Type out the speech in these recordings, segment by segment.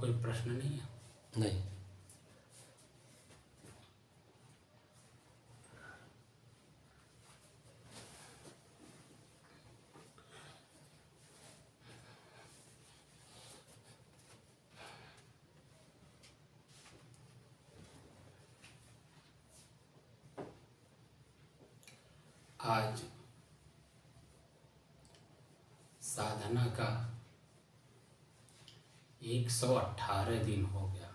कोई प्रश्न नहीं है? नहीं। आज साधना का 118 दिन हो गया।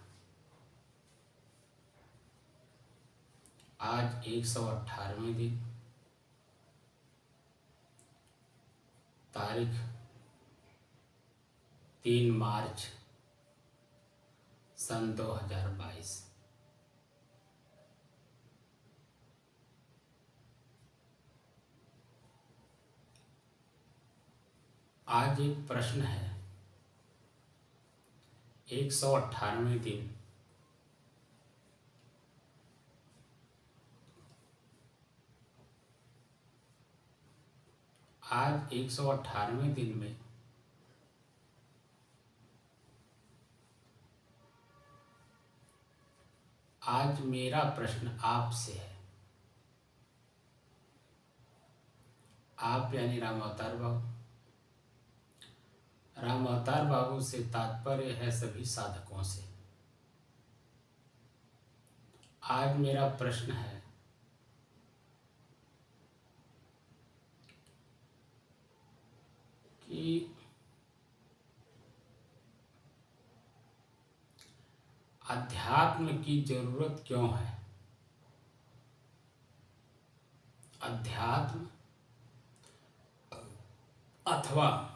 आज 118वें दिन, तारीख 3 मार्च सन 2022। आज एक प्रश्न है। 118वें दिन आज 118वें दिन में आज मेरा प्रश्न आपसे है। आप यानी राम अवतार बाबू। राम अवतार बाबू से तात्पर्य है सभी साधकों से। आज मेरा प्रश्न है कि अध्यात्म की जरूरत क्यों है? अध्यात्म अथवा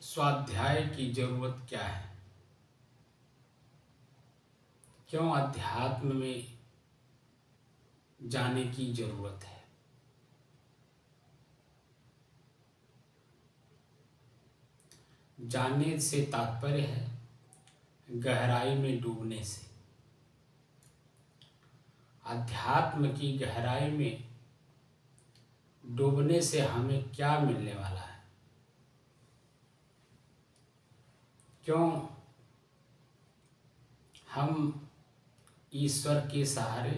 स्वाध्याय की जरूरत क्या है? क्यों अध्यात्म में जाने की जरूरत है? जानने से तात्पर्य है गहराई में डूबने से। अध्यात्म की गहराई में डूबने से हमें क्या मिलने वाला है? क्यों हम ईश्वर के सहारे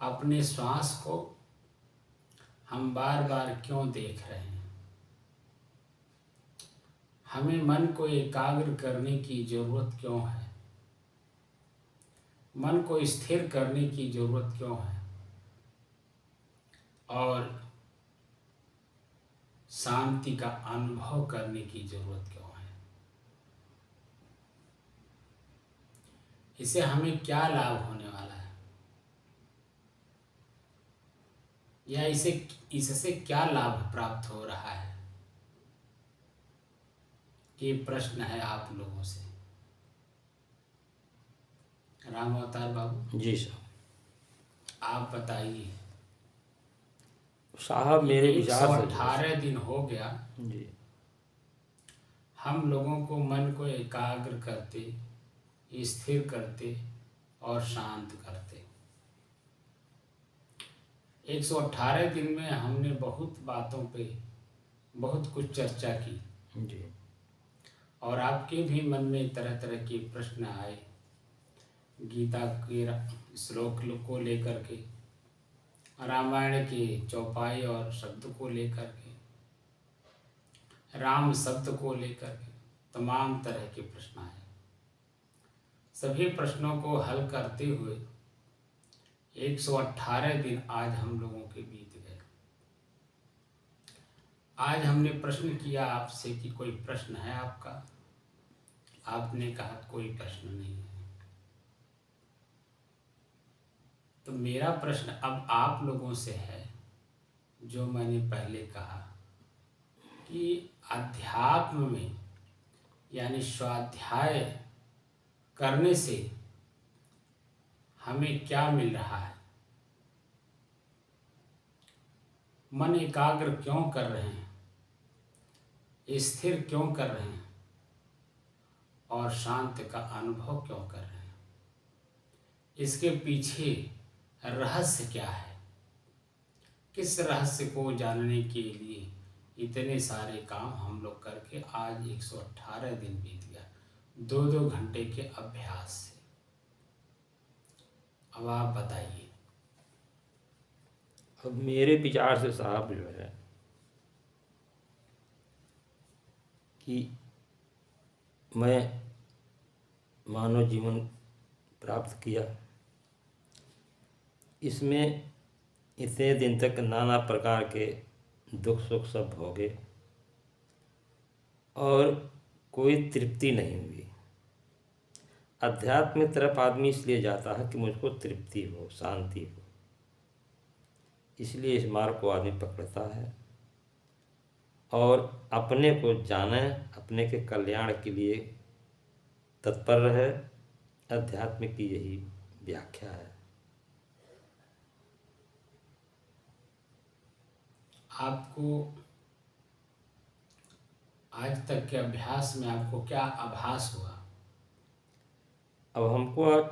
अपने श्वास को हम बार बार क्यों देख रहे हैं? हमें मन को एकाग्र करने की जरूरत क्यों है? मन को स्थिर करने की जरूरत क्यों है? और शांति का अनुभव करने की जरूरत क्यों है? इससे हमें क्या लाभ होने वाला है, या इससे क्या लाभ प्राप्त हो रहा है? ये प्रश्न है आप लोगों से। राम अवतार बाबू जी साहब, आप बताइए। साहब मेरे विचार से 118 दिन हो गया जी, हम लोगों को मन को एकाग्र करते, स्थिर करते और शांत करते। 118 दिन में हमने बहुत बातों पे बहुत कुछ चर्चा की जी, और आपके भी मन में तरह तरह के प्रश्न आए। गीता के श्लोक को लेकर के, रामायण के चौपाई और शब्द को लेकर के, राम शब्द को लेकर के तमाम तरह के प्रश्न आए। सभी प्रश्नों को हल करते हुए 118 दिन आज हम लोगों के बीत गए। आज हमने प्रश्न किया आपसे कि कोई प्रश्न है आपका? आपने कहा कोई प्रश्न नहीं है। तो मेरा प्रश्न अब आप लोगों से है, जो मैंने पहले कहा कि अध्यात्म में यानी स्वाध्याय करने से हमें क्या मिल रहा है? मन एकाग्र क्यों कर रहे हैं? स्थिर क्यों कर रहे हैं? और शांत का अनुभव क्यों कर रहे हैं? इसके पीछे रहस्य क्या है? किस रहस्य को जानने के लिए इतने सारे काम हम लोग करके आज 118 दिन बीत गया। 2-2 घंटे के अभ्यास से। अब आप बताइए। अब मेरे विचार से साहब जो है कि मैं मानव जीवन प्राप्त किया, इसमें इतने दिन तक नाना प्रकार के दुख सुख सब भोगे और कोई तृप्ति नहीं हुई। अध्यात्म की तरफ आदमी इसलिए जाता है कि मुझको तृप्ति हो, शांति हो, इसलिए इस मार्ग को आदमी पकड़ता है और अपने को जाने, अपने के कल्याण के लिए तत्पर रहे। अध्यात्म की यही व्याख्या है। आपको आज तक के अभ्यास में आपको क्या आभास हुआ? अब हमको आज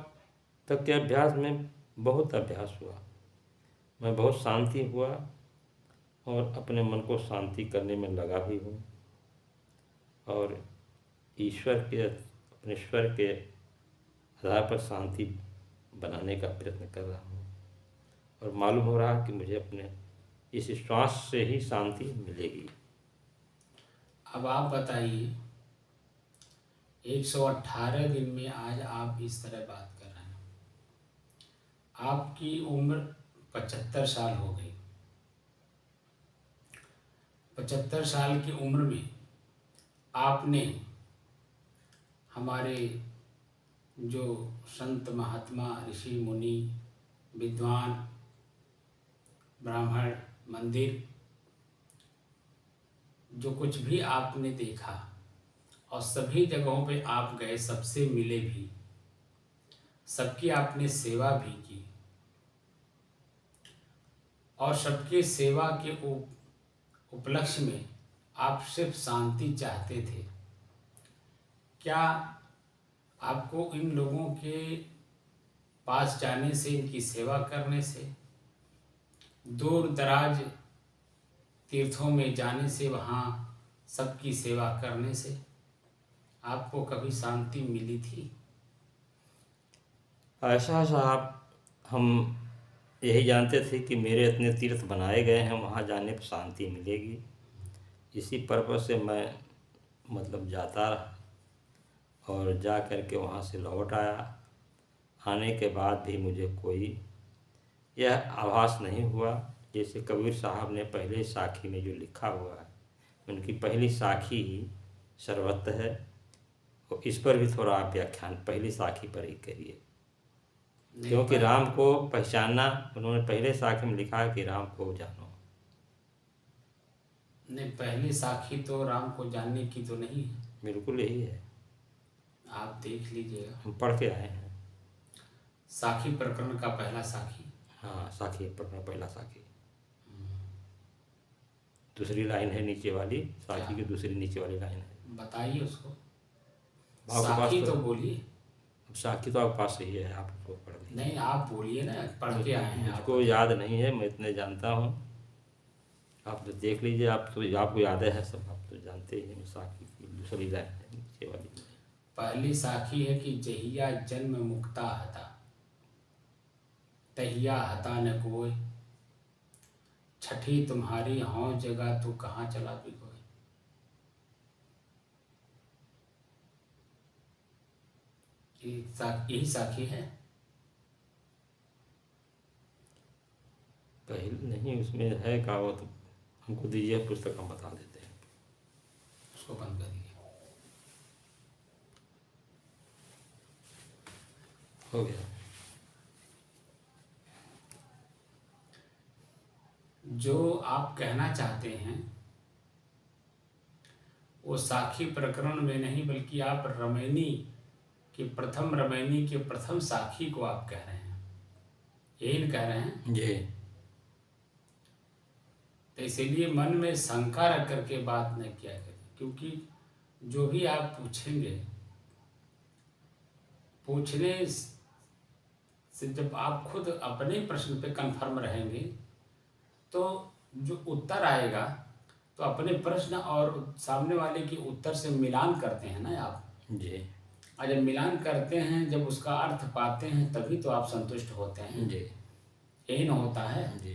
तक के अभ्यास में बहुत अभ्यास हुआ, मैं बहुत शांति हुआ और अपने मन को शांति करने में लगा भी हूँ और ईश्वर के, अपने ईश्वर के आधार पर शांति बनाने का प्रयत्न कर रहा हूँ और मालूम हो रहा है कि मुझे अपने इस श्वास से ही शांति मिलेगी। अब आप बताइए, 118 दिन में आज आप इस तरह बात कर रहे हैं। आपकी उम्र 75 साल हो गई। 75 साल की उम्र में आपने हमारे जो संत महात्मा ऋषि मुनि विद्वान ब्राह्मण मंदिर जो कुछ भी आपने देखा और सभी जगहों पे आप गए, सबसे मिले भी, सबकी आपने सेवा भी की और सबके सेवा के उपलक्ष्य में आप सिर्फ शांति चाहते थे। क्या आपको इन लोगों के पास जाने से, इनकी सेवा करने से, दूर दराज तीर्थों में जाने से, वहाँ सबकी सेवा करने से आपको कभी शांति मिली थी? ऐसा साहब, हम यही जानते थे कि मेरे इतने तीर्थ बनाए गए हैं, वहाँ जाने पर शांति मिलेगी। इसी पर्पस से मैं मतलब जाता रहा और जा कर के वहाँ से लौट आया। आने के बाद भी मुझे कोई यह आभास नहीं हुआ। जैसे कबीर साहब ने पहले साखी में जो लिखा हुआ है, उनकी पहली साखी ही सर्वत्र है, तो इस पर भी थोड़ा आप व्याख्यान पहली साखी पर ही करिए। क्योंकि राम को पहचानना, उन्होंने पहले साखी में लिखा है कि राम को जानो। नहीं, पहली साखी तो राम को जानने की तो नहीं है। बिल्कुल यही है, आप देख लीजिएगा, हम पढ़ के आए हैं। साखी प्रकरण का पहला साखी। हाँ, साखी प्रकरण पहला साखी। दूसरी लाइन है नीचे वाली, साखी की दूसरी नीचे वाली लाइन है। बताइए उसको। आपके साखी पास तो बोलिए। अब साखी तो आपके पास सही है, आप उसको पढ़ लीजिए। नहीं, आप बोलिए ना, पढ़ के आए हैं आप। मुझको याद नहीं है, मैं इतने जानता हूँ। आप तो देख लीजिए, आप तो आपको याद है सब, आप तो जानते ही हैं। साखी की दूसरी लाइन है नीचे वाली। पहली साखी है कि जहिया जन्म मुक्ता हता, तहिया हता न कोय, छठी तुम्हारी हों जगह तू कहाँ चला भी कोई। यही साखी है। पहले नहीं, उसमें है का, वो तो हमको दीजिए पुस्तक, हम बता देते हैं। उसको बंद करिए। हो गया। जो आप कहना चाहते हैं वो साखी प्रकरण में नहीं, बल्कि आप रमैनी के प्रथम साखी को आप कह रहे हैं, यही कह रहे हैं जी। तो इसीलिए मन में शंका रख करके बात न किया करें, क्योंकि जो भी आप पूछेंगे, पूछने से जब आप खुद अपने प्रश्न पे कंफर्म रहेंगे तो जो उत्तर आएगा, तो अपने प्रश्न और सामने वाले के उत्तर से मिलान करते हैं ना आप। जी। और जब मिलान करते हैं, जब उसका अर्थ पाते हैं, तभी तो आप संतुष्ट होते हैं। जी। यही न होता है। जी।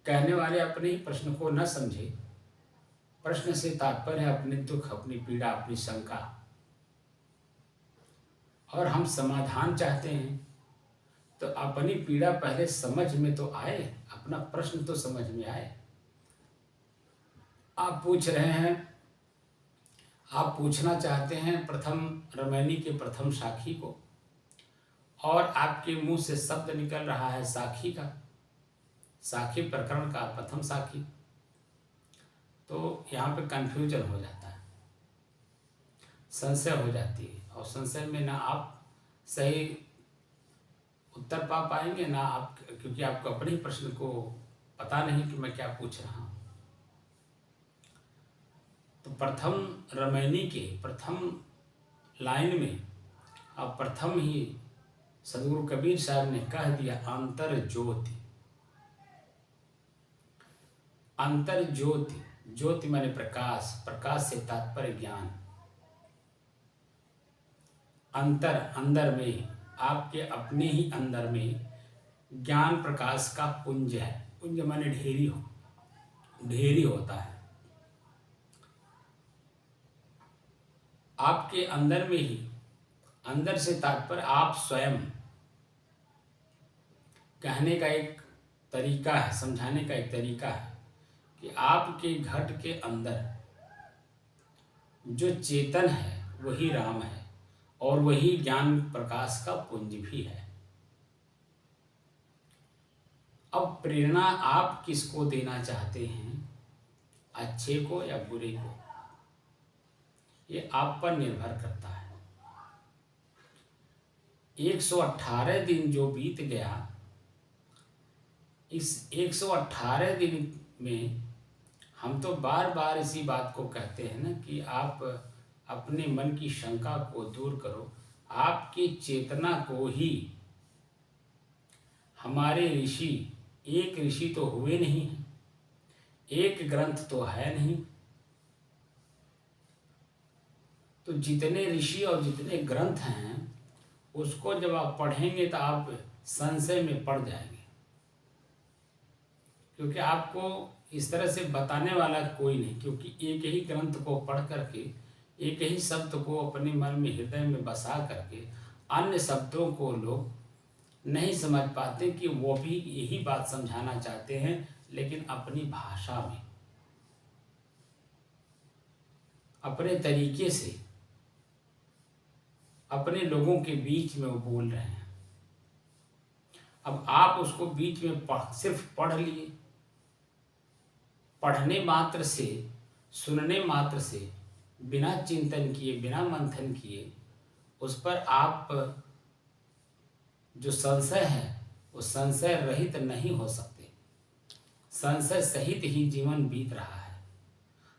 कहने वाले अपने ही प्रश्न को न समझे। प्रश्न से तात्पर्य है अपने दुख, अपनी पीड़ा, अपनी शंका, और हम समाधान चाहते हैं। तो अपनी पीड़ा पहले समझ में तो आए, अपना प्रश्न तो समझ में आए। आप पूछ रहे हैं, आप पूछना चाहते हैं प्रथम रमैनी के प्रथम साखी को, और आपके मुंह से शब्द निकल रहा है साखी का, साखी प्रकरण का प्रथम साखी। तो यहाँ पे कन्फ्यूजन हो जाता है, संशय हो जाती है, और संशय में ना आप सही उत्तर पा पाएंगे ना आप, क्योंकि आपको अपने ही प्रश्न को पता नहीं कि मैं क्या पूछ रहा हूँ। तो प्रथम रमैनी के प्रथम लाइन में अब प्रथम ही सदगुरु कबीर साहब ने कह दिया, अंतर ज्योति। अंतर ज्योति, ज्योति माने प्रकाश, प्रकाश से तात्पर्य ज्ञान। अंतर, अंदर में, आपके अपने ही अंदर में ज्ञान प्रकाश का पुंज है। पुंज माने ढेरी, ढेरी होता है। आपके अंदर में ही, अंदर से तात्पर्य आप स्वयं। कहने का एक तरीका है, समझाने का एक तरीका है कि आपके घट के अंदर जो चेतन है वही राम है, और वही ज्ञान प्रकाश का पुंज भी है। अब प्रेरणा आप किसको देना चाहते हैं, अच्छे को या बुरे को, ये आप पर निर्भर करता है। 118 दिन जो बीत गया, इस 118 दिन में हम तो बार बार इसी बात को कहते हैं ना कि आप अपने मन की शंका को दूर करो। आपकी चेतना को ही हमारे ऋषि, एक ऋषि तो हुए नहीं हैं, एक ग्रंथ तो है नहीं, तो जितने ऋषि और जितने ग्रंथ हैं उसको जब आप पढ़ेंगे तो आप संशय में पड़ जाएंगे, क्योंकि आपको इस तरह से बताने वाला कोई नहीं। क्योंकि एक ही ग्रंथ को पढ़ करके, एक ही शब्द को अपने मन में, हृदय में बसा करके अन्य शब्दों को लोग नहीं समझ पाते कि वो भी यही बात समझाना चाहते हैं, लेकिन अपनी भाषा में, अपने तरीके से, अपने लोगों के बीच में वो बोल रहे हैं। अब आप उसको बीच में सिर्फ पढ़ लिए, पढ़ने मात्र से, सुनने मात्र से, बिना चिंतन किए, बिना मंथन किए, उस पर आप जो संशय है वो संशय रहित नहीं हो सकते। संशय सहित ही जीवन बीत रहा है,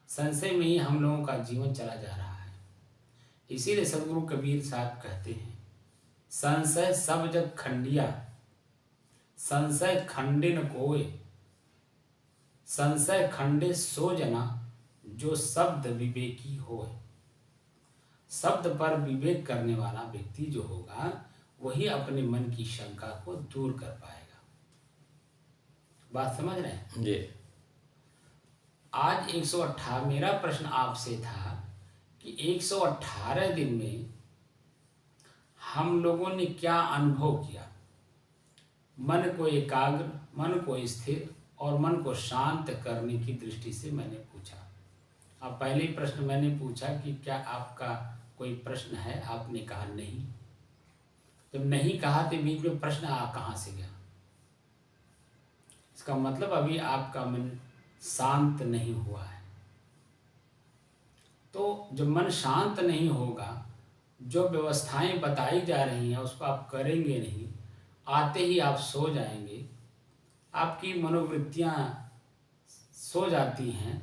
संशय में ही हम लोगों का जीवन चला जा रहा है। इसीलिए सदगुरु कबीर साहब कहते हैं, संशय सब जग खंडिया, संशय खंडिन कोय, संशय खंडे सो जना, जो शब्द विवेकी होय। शब्द पर विवेक करने वाला व्यक्ति जो होगा वही अपने मन की शंका को दूर कर पाएगा। बात समझ रहे हैं जी। आज 118, मेरा प्रश्न आपसे था कि 118 दिन में हम लोगों ने क्या अनुभव किया। मन को एकाग्र, मन को स्थिर और मन को शांत करने की दृष्टि से मैंने पूछा। अब पहले ही प्रश्न मैंने पूछा कि क्या आपका कोई प्रश्न है, आपने कहा नहीं। जब नहीं कहा तो बीच में प्रश्न कहाँ से गया? इसका मतलब अभी आपका मन शांत नहीं हुआ है। तो जब मन शांत नहीं होगा, जो व्यवस्थाएं बताई जा रही हैं उसको आप करेंगे नहीं, आते ही आप सो जाएंगे, आपकी मनोवृत्तियां सो जाती हैं,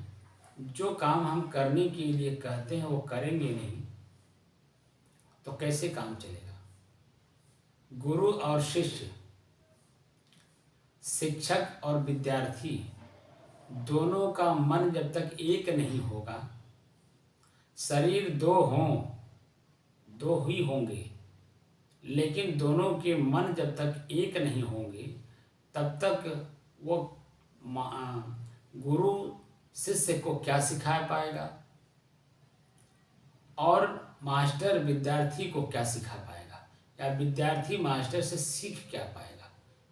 जो काम हम करने के लिए कहते हैं वो करेंगे नहीं, तो कैसे काम चलेगा? गुरु और शिष्य, शिक्षक और विद्यार्थी, दोनों का मन जब तक एक नहीं होगा, शरीर दो हों, दो ही होंगे, लेकिन दोनों के मन जब तक एक नहीं होंगे तब तक वो गुरु शिष्य को क्या सिखा पाएगा और मास्टर विद्यार्थी को क्या सिखा पाएगा, या विद्यार्थी मास्टर से सीख क्या पाएगा,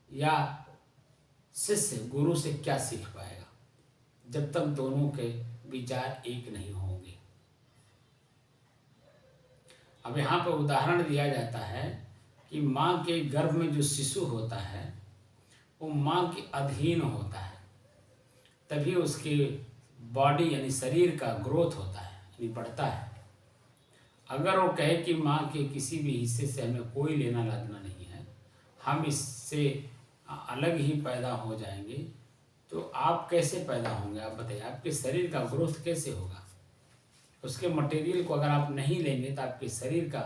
या शिष्य गुरु से क्या सीख पाएगा, जब तक दोनों के विचार एक नहीं होंगे। अब यहाँ पर उदाहरण दिया जाता है कि माँ के गर्भ में जो शिशु होता है वो माँ के अधीन होता है, तभी उसके बॉडी यानी शरीर का ग्रोथ होता है, यानी बढ़ता है। अगर वो कहे कि माँ के किसी भी हिस्से से हमें कोई लेना लगना नहीं है, हम इससे अलग ही पैदा हो जाएंगे, तो आप कैसे पैदा होंगे? आप बताइए, आपके शरीर का ग्रोथ कैसे होगा? उसके मटेरियल को अगर आप नहीं लेंगे तो आपके शरीर का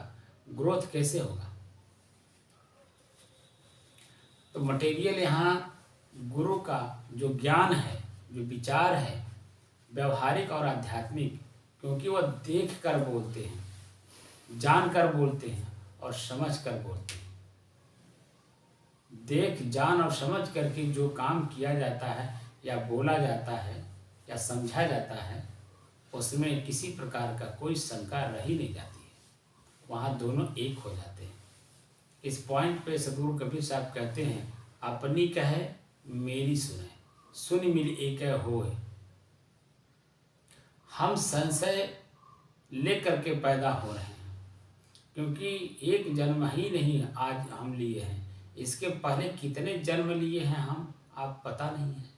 ग्रोथ कैसे होगा? तो मटेरियल यहाँ गुरु का जो ज्ञान है, जो विचार है, व्यवहारिक और आध्यात्मिक, क्योंकि वह देख कर बोलते हैं, जान कर बोलते हैं और समझ कर बोलते हैं। देख, जान और समझ करके जो काम किया जाता है या बोला जाता है या समझा जाता है, उसमें किसी प्रकार का कोई शंका रह ही नहीं जाती है, वहाँ दोनों एक हो जाते हैं। इस पॉइंट पे सदगुरु कबीर साहब कहते हैं, अपनी कहे मेरी सुने, सुन मिल एक होए। हम संशय लेकर के पैदा हो रहे हैं, क्योंकि एक जन्म ही नहीं आज हम लिए हैं, इसके पहले कितने जन्म लिए हैं हम, आप पता नहीं है।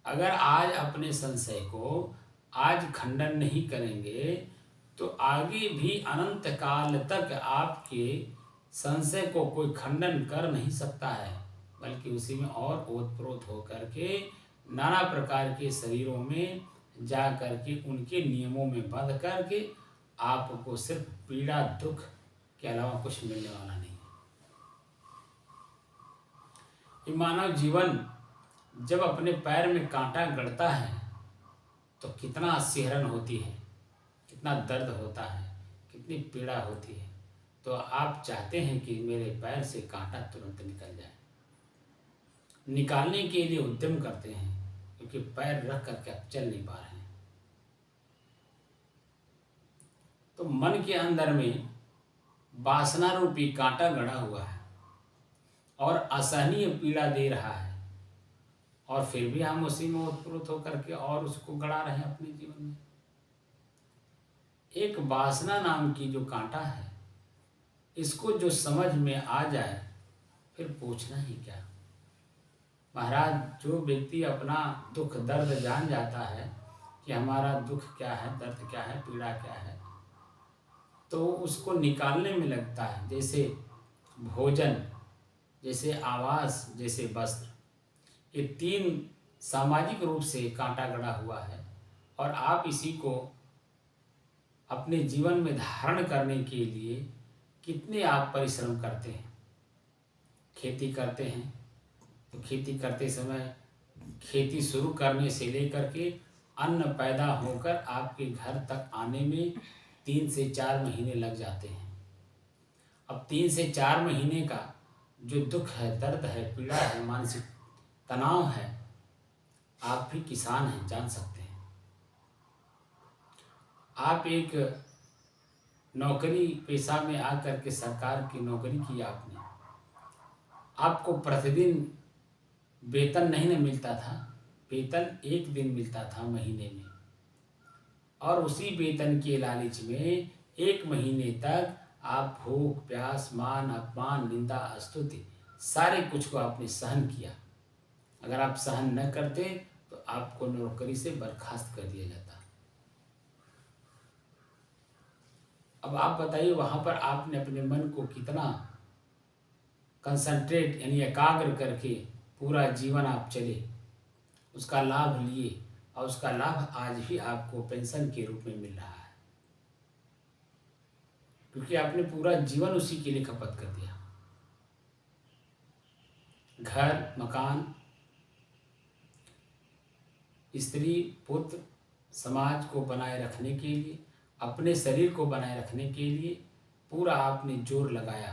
अगर आज अपने संशय को आज खंडन नहीं करेंगे तो आगे भी अनंत काल तक आपके संशय को कोई खंडन कर नहीं सकता है, बल्कि उसी में और ओतप्रोत होकर के नाना प्रकार के शरीरों में जा करके उनके नियमों में बंध करके आपको सिर्फ पीड़ा दुख के अलावा कुछ मिलने वाला नहीं है। ये मानव जीवन जब अपने पैर में कांटा गड़ता है तो कितना सिहरन होती है, कितना दर्द होता है, कितनी पीड़ा होती है। तो आप चाहते हैं कि मेरे पैर से कांटा तुरंत निकल जाए, निकालने के लिए उद्यम करते हैं, क्योंकि पैर रख करके आप चल नहीं पा रहे हैं। तो मन के अंदर में वासना रूपी कांटा गड़ा हुआ है और असहनीय पीड़ा दे रहा है, और फिर भी हम उसी में ओतप्रोत होकर के और उसको गड़ा रहे हैं अपने जीवन में। एक वासना नाम की जो कांटा है, इसको जो समझ में आ जाए फिर पूछना ही क्या। महाराज, जो व्यक्ति अपना दुख दर्द जान जाता है कि हमारा दुख क्या है, दर्द क्या है, पीड़ा क्या है, तो उसको निकालने में लगता है। जैसे भोजन, जैसे आवास, जैसे वस्त्र, ये तीन सामाजिक रूप से कांटा गड़ा हुआ है, और आप इसी को अपने जीवन में धारण करने के लिए कितने आप परिश्रम करते हैं। खेती करते हैं तो खेती करते समय खेती शुरू करने से लेकर के अन्न पैदा होकर आपके घर तक आने में 3 से 4 महीने लग जाते हैं। अब 3 से 4 महीने का जो दुख है, दर्द है, पीड़ा है, मानसिक तनाव है, आप भी किसान हैं, जान सकते हैं। आप एक नौकरी पेशा में आकर के सरकार की नौकरी की आपने, आपको प्रतिदिन वेतन नहीं न मिलता था, वेतन 1 दिन मिलता था महीने में, और उसी वेतन के लालच में 1 महीने तक आप भूख प्यास, मान अपमान, निंदा स्तुति सारे कुछ को आपने सहन किया। अगर आप सहन न करते तो आपको नौकरी से बर्खास्त कर दिया जाता। अब आप बताइए, वहाँ पर आपने अपने मन को कितना कंसंट्रेट यानी एकाग्र करके पूरा जीवन आप चले, उसका लाभ लिए, और उसका लाभ आज भी आपको पेंशन के रूप में मिल रहा है, क्योंकि आपने पूरा जीवन उसी के लिए खपत कर दिया। घर, मकान, स्त्री, पुत्र, समाज को बनाए रखने के लिए, अपने शरीर को बनाए रखने के लिए पूरा आपने जोर लगाया,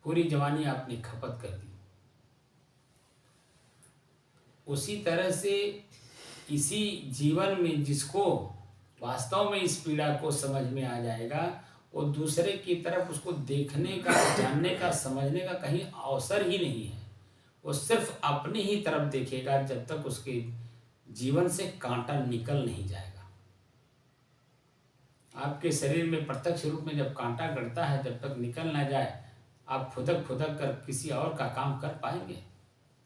पूरी जवानी आपने खपत कर दी। उसी तरह से इसी जीवन में जिसको वास्तव में इस पीड़ा को समझ में आ जाएगा, वो दूसरे की तरफ उसको देखने का, जानने का, समझने का कहीं अवसर ही नहीं है। वो सिर्फ अपनी ही तरफ देखेगा जब तक उसके जीवन से कांटा निकल नहीं जाएगा। आपके शरीर में प्रत्यक्ष रूप में जब कांटा गड़ता है, जब तक निकल ना जाए, आप फुदक फुदक कर किसी और का काम कर पाएंगे?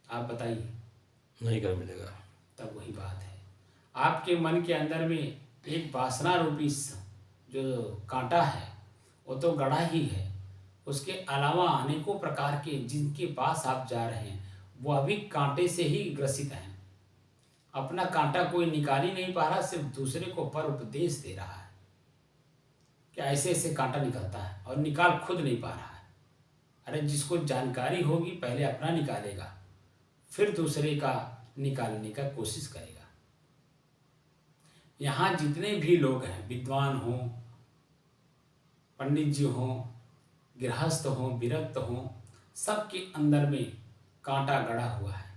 आप बताइए। नहीं कर मिलेगा। तब वही बात है, आपके मन के अंदर में एक वासना रूपी जो कांटा है वो तो गड़ा ही है। उसके अलावा अनेकों प्रकार के जिनके पास आप जा रहे हैं वो अभी कांटे से ही ग्रसित हैं। अपना कांटा कोई निकाल ही नहीं पा रहा, सिर्फ दूसरे को पर उपदेश दे रहा है कि ऐसे ऐसे कांटा निकलता है, और निकाल खुद नहीं पा रहा है। अरे जिसको जानकारी होगी पहले अपना निकालेगा, फिर दूसरे का निकालने का कोशिश करेगा। यहाँ जितने भी लोग हैं, विद्वान हों, पंडित जी हों, गृहस्थ हों, विरक्त हों, सबके अंदर में कांटा गड़ा हुआ है।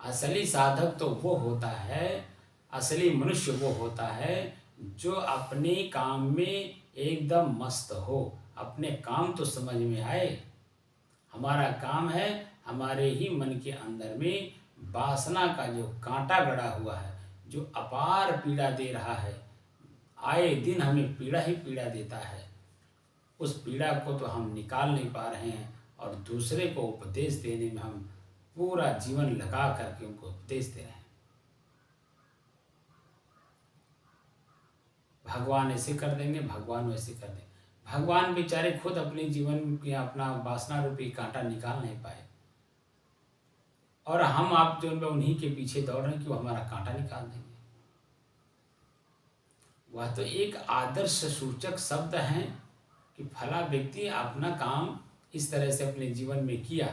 असली साधक तो वो होता है, असली मनुष्य वो होता है जो अपने काम में एकदम मस्त हो। अपने काम तो समझ में आए। हमारा काम है हमारे ही मन के अंदर में वासना का जो कांटा गड़ा हुआ है, जो अपार पीड़ा दे रहा है, आए दिन हमें पीड़ा ही पीड़ा देता है, उस पीड़ा को तो हम निकाल नहीं पा रहे हैं, और दूसरे को उपदेश देने में हम पूरा जीवन लगा करके उनको उपदेश दे रहे हैं। भगवान ऐसे कर देंगे, भगवान वैसे कर देंगे। भगवान बेचारे खुद अपने जीवन के अपना वासना रूपी कांटा निकाल नहीं पाए, और हम आप जो है उन्हीं के पीछे दौड़ रहे हैं कि वो हमारा कांटा निकाल देंगे। वह तो एक आदर्श सूचक शब्द हैं कि फला व्यक्ति अपना काम इस तरह से अपने जीवन में किया,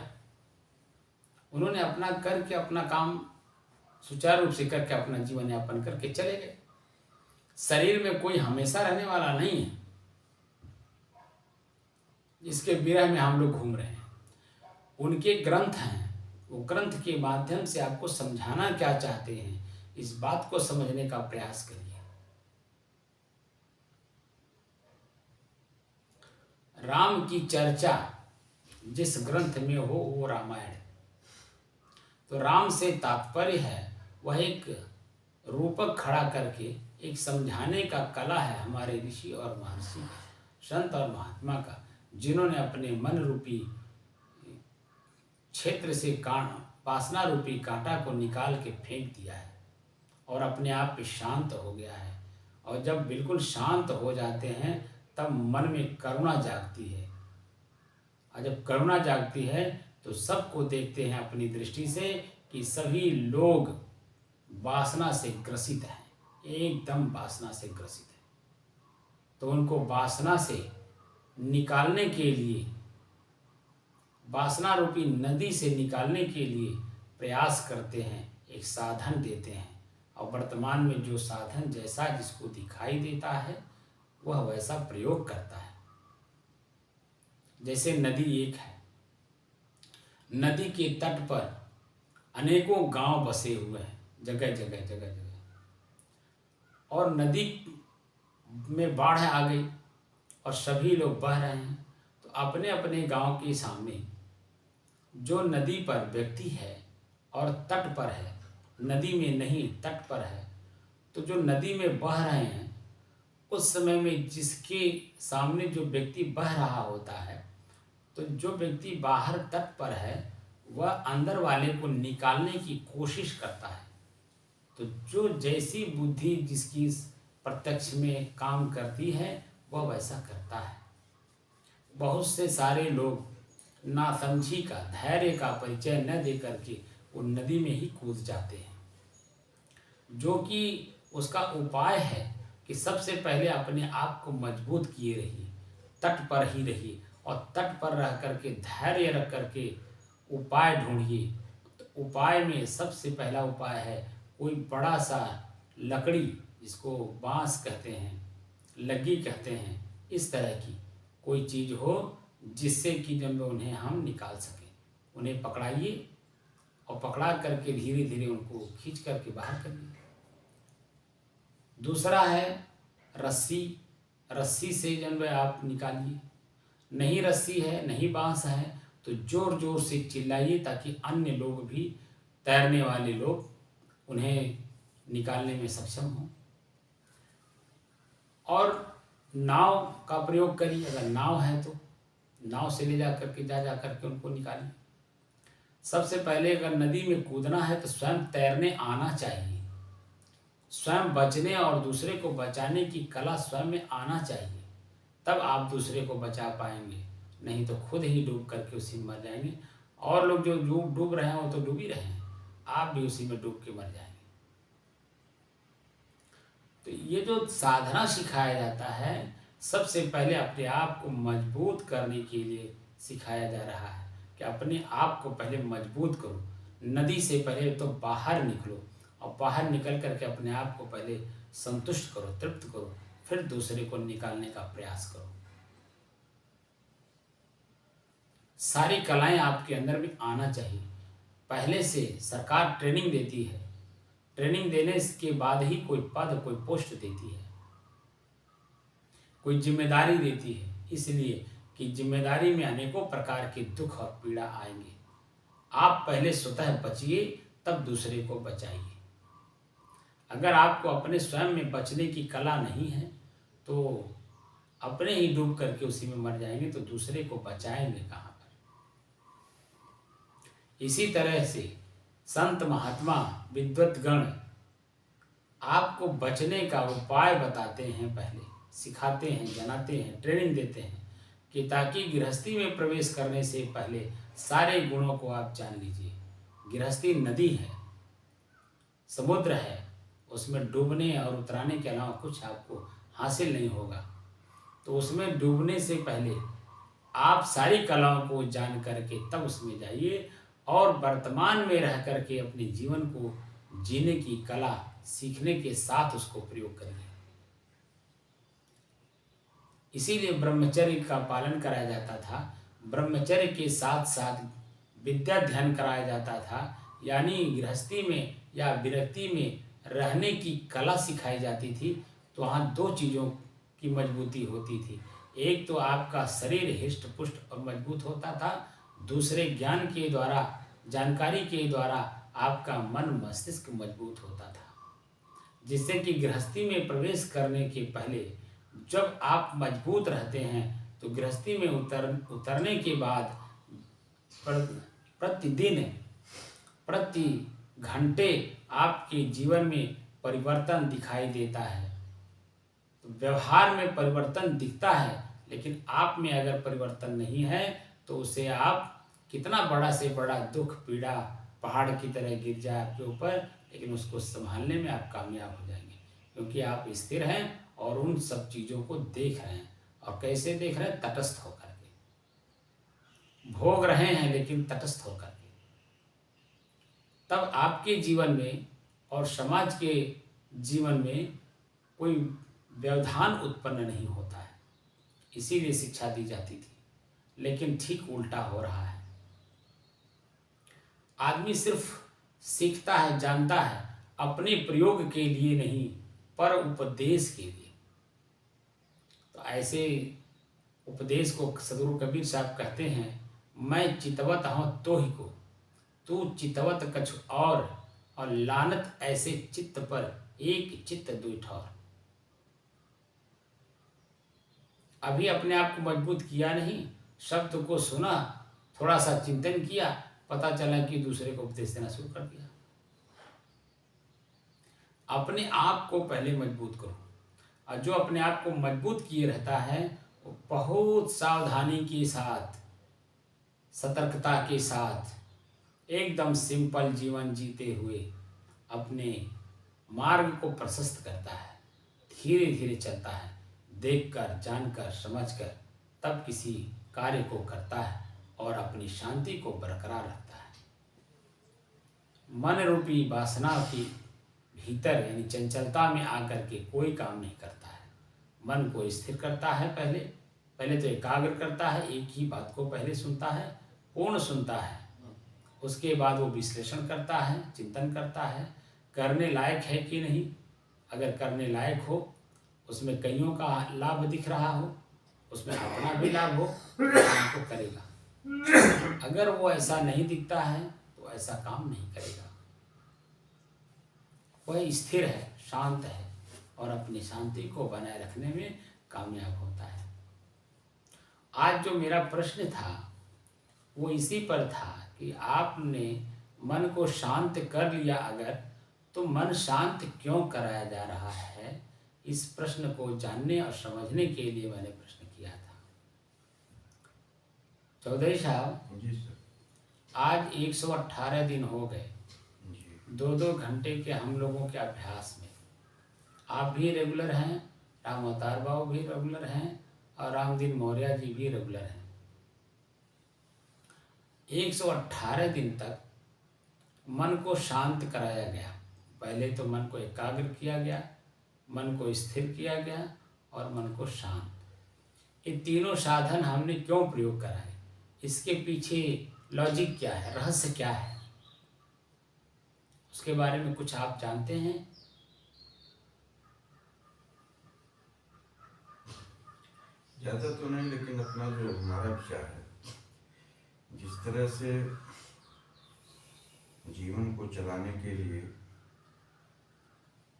उन्होंने अपना करके अपना काम सुचारू रूप से करके अपना जीवन यापन करके चले गए। शरीर में कोई हमेशा रहने वाला नहीं है, इसके विरह में हम लोग घूम रहे हैं। उनके ग्रंथ हैं, वो ग्रंथ के माध्यम से आपको समझाना क्या चाहते हैं, इस बात को समझने का प्रयास करिए। राम की चर्चा जिस ग्रंथ में हो वो रामायण है। तो राम से तात्पर्य है वह एक रूपक खड़ा करके एक समझाने का कला है हमारे ऋषि और महर्षि का, संत और महात्मा का, जिन्होंने अपने मन रूपी क्षेत्र से वासना रूपी कांटा को निकाल के फेंक दिया है और अपने आप पे शांत हो गया है। और जब बिल्कुल शांत हो जाते हैं तब मन में करुणा जागती है, और जब करुणा जागती है तो सबको देखते हैं अपनी दृष्टि से कि सभी लोग वासना से ग्रसित हैं, एकदम वासना से ग्रसित है। तो उनको वासना से निकालने के लिए, वासना रूपी नदी से निकालने के लिए प्रयास करते हैं, एक साधन देते हैं। और वर्तमान में जो साधन जैसा जिसको दिखाई देता है वह वैसा प्रयोग करता है। जैसे नदी एक है, नदी के तट पर अनेकों गांव बसे हुए हैं, जगह जगह जगह जगह, और नदी में बाढ़ आ गई और सभी लोग बह रहे हैं। तो अपने अपने गांव के सामने जो नदी पर व्यक्ति है और तट पर है, नदी में नहीं तट पर है, तो जो नदी में बह रहे हैं उस समय में जिसके सामने जो व्यक्ति बह रहा होता है, तो जो व्यक्ति बाहर तट पर है वह अंदर वाले को निकालने की कोशिश करता है। तो जो जैसी बुद्धि जिसकी प्रत्यक्ष में काम करती है वह वैसा करता है। बहुत से सारे लोग नासमझी का, धैर्य का परिचय न दे करके वो नदी में ही कूद जाते हैं, जो कि उसका उपाय है कि सबसे पहले अपने आप को मजबूत किए रहिए, तट पर ही रहिए, और तट पर रह करके धैर्य रख करके उपाय ढूंढिए। तो उपाय में सबसे पहला उपाय है कोई बड़ा सा लकड़ी जिसको बांस कहते हैं, लग्गी कहते हैं, इस तरह की कोई चीज़ हो जिससे कि जब उन्हें हम निकाल सकें। उन्हें पकड़ाइए और पकड़ा करके धीरे धीरे उनको खींच करके बाहर करिए। दूसरा है रस्सी। रस्सी से जब आप निकालिए, नहीं रस्सी है, नहीं बांस है, तो जोर जोर से चिल्लाइए ताकि अन्य लोग भी, तैरने वाले लोग, उन्हें निकालने में सक्षम हों। और नाव का प्रयोग करिए, अगर नाव है तो नाव से ले जा करके उनको निकालिए। सबसे पहले अगर नदी में कूदना है तो स्वयं तैरने आना चाहिए। स्वयं बचने और दूसरे को बचाने की कला स्वयं में आना चाहिए, तब आप दूसरे को बचा पाएंगे। नहीं तो खुद ही डूब करके उसी में मर जाएंगे। और लोग जो डूब रहे हैं वो तो डूब ही रहे हैं, आप भी उसी में डूब के मर जाएंगे। तो ये जो साधना सिखाया जाता है, सबसे पहले अपने आप को मजबूत करने के लिए सिखाया जा रहा है कि अपने आप को पहले मजबूत करो। नदी से पहले तो बाहर निकलो और बाहर निकल करके अपने आप को पहले संतुष्ट करो, तृप्त करो, फिर दूसरे को निकालने का प्रयास करो। सारी कलाएं आपके अंदर भी आना चाहिए। पहले से सरकार ट्रेनिंग देती है, ट्रेनिंग देने के बाद ही कोई पद, कोई पोस्ट देती है, कोई जिम्मेदारी देती है, इसलिए कि जिम्मेदारी में अनेकों प्रकार के दुख और पीड़ा आएंगे। आप पहले स्वतः बचिए, तब दूसरे को बचाइए। अगर आपको अपने स्वयं में बचने की कला नहीं है तो अपने ही डूब करके उसी में मर जाएंगे, तो दूसरे को बचाएंगे कहाँ पर। इसी तरह से संत महात्मा विद्वतगण आपको बचने का उपाय बताते हैं, पहले सिखाते हैं, जनाते हैं, ट्रेनिंग देते हैं कि ताकि गृहस्थी में प्रवेश करने से पहले सारे गुणों को आप जान लीजिए। गृहस्थी नदी है, समुद्र है, उसमें डूबने और उतराने के अलावा कुछ आपको हासिल नहीं होगा। तो उसमें डूबने से पहले आप सारी कलाओं को जान करके तब उसमें जाइए और वर्तमान में रह करके अपने जीवन को जीने की कला सीखने के साथ उसको प्रयोग करिए। इसीलिए ब्रह्मचर्य का पालन कराया जाता था, ब्रह्मचर्य के साथ साथ विद्या ध्यान कराया जाता था, यानी गृहस्थी में या विरक्ति में रहने की कला सिखाई जाती थी। तो वहाँ दो चीज़ों की मजबूती होती थी, एक तो आपका शरीर हिष्ट पुष्ट और मजबूत होता था, दूसरे ज्ञान के द्वारा, जानकारी के द्वारा आपका मन मस्तिष्क मजबूत होता था, जिससे कि गृहस्थी में प्रवेश करने के पहले जब आप मजबूत रहते हैं तो गृहस्थी में उतरने के बाद प्रतिदिन, प्रति घंटे आपके जीवन में परिवर्तन दिखाई देता है। तो व्यवहार में परिवर्तन दिखता है, लेकिन आप में अगर परिवर्तन नहीं है तो उसे आप कितना बड़ा से बड़ा दुख पीड़ा पहाड़ की तरह गिर जाए आपके ऊपर, लेकिन उसको संभालने में आप कामयाब हो जाएंगे, क्योंकि आप स्थिर हैं और उन सब चीज़ों को देख रहे हैं। और कैसे देख रहे हैं? तटस्थ होकर के भोग रहे हैं, लेकिन तटस्थ होकर के। तब आपके जीवन में और समाज के जीवन में कोई व्यवधान उत्पन्न नहीं होता है। इसीलिए शिक्षा दी जाती थी, लेकिन ठीक उल्टा हो रहा है। आदमी सिर्फ सीखता है, जानता है, अपने प्रयोग के लिए नहीं, पर उपदेश के लिए। तो ऐसे उपदेश को सदगुरु कबीर साहब कहते हैं, मैं चितवत हूँ तो ही को, तू चितवत कछु और लानत ऐसे चित्त पर एक चित्त दुई ठौर। अभी अपने आप को मजबूत किया नहीं, शब्द को सुना, थोड़ा सा चिंतन किया, पता चला कि दूसरे को उपदेश देना शुरू कर दिया। अपने आप को पहले मजबूत करो, और जो अपने आप को मजबूत किए रहता है वो बहुत सावधानी के साथ, सतर्कता के साथ, एकदम सिंपल जीवन जीते हुए अपने मार्ग को प्रशस्त करता है, धीरे धीरे चलता है, देखकर, जानकर, समझकर, तब किसी कार्य को करता है और अपनी शांति को बरकरार रखता है। मन रूपी वासना की भीतर यानी चंचलता में आकर के कोई काम नहीं करता है। मन को स्थिर करता है, पहले पहले तो एकाग्र करता है, एक ही बात को पहले सुनता है, पूर्ण सुनता है। उसके बाद वो विश्लेषण करता है, चिंतन करता है, करने लायक है कि नहीं। अगर करने लायक हो, उसमें कईयों का लाभ दिख रहा हो, उसमें अपना भी लाभ हो, तो काम को करेगा। अगर वो ऐसा नहीं दिखता है तो ऐसा काम नहीं करेगा। वह स्थिर है, शांत है और अपनी शांति को बनाए रखने में कामयाब होता है। आज जो मेरा प्रश्न था वो इसी पर था कि आपने मन को शांत कर लिया अगर, तो मन शांत क्यों कराया जा रहा है। इस प्रश्न को जानने और समझने के लिए मैंने प्रश्न किया था। चौधरी साहब जी सर। आज 118 दिन हो गए जी 2-2 घंटे के हम लोगों के अभ्यास में। आप भी रेगुलर हैं, राम अवतार बाबू भी रेगुलर हैं और रामदीन मौर्य जी भी रेगुलर हैं। 118 दिन तक मन को शांत कराया गया। पहले तो मन को एकाग्र किया गया, मन को स्थिर किया गया और मन को शांत। ये तीनों साधन हमने क्यों प्रयोग कराए, इसके पीछे लॉजिक क्या है, रहस्य क्या है, उसके बारे में कुछ आप जानते हैं? ज़्यादा तो नहीं, लेकिन अपना जो हमारा विचार है, जिस तरह से जीवन को चलाने के लिए